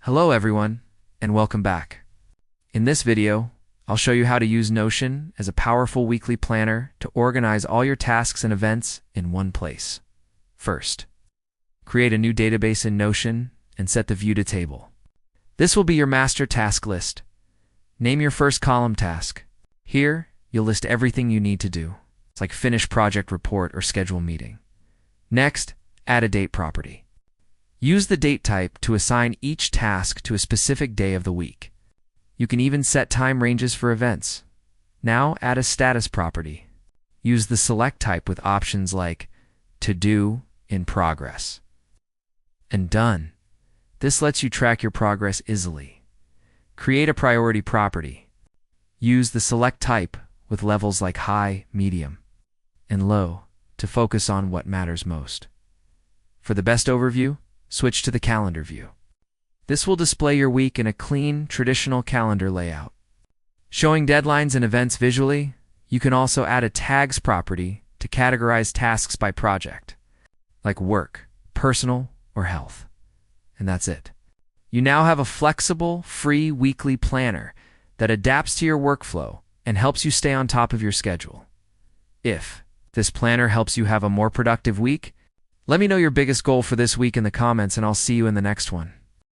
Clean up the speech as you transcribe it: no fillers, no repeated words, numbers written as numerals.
Hello everyone, and welcome back. In this video, I'll show you how to use Notion as a powerful weekly planner to organize all your tasks and events in one place. First, create a new database in Notion and set the view to table. This will be your master task list. Name your first column task. Here, you'll list everything you need to do. It's like finish project report or schedule meeting. Next, add a date property. Use the date type to assign each task to a specific day of the week. You can even set time ranges for events. Now add a status property. Use the select type with options like to do, in progress. And done. This lets you track your progress easily. Create a priority property. Use the select type with levels like high, medium, and low to focus on what matters most. For the best overview, switch to the calendar view. This will display your week in a clean, traditional calendar layout. Showing deadlines and events visually, you can also add a tags property to categorize tasks by project, like work, personal, or health. And that's it. You now have a flexible, free weekly planner that adapts to your workflow and helps you stay on top of your schedule. If this planner helps you have a more productive week, let me know your biggest goal for this week in the comments, and I'll see you in the next one.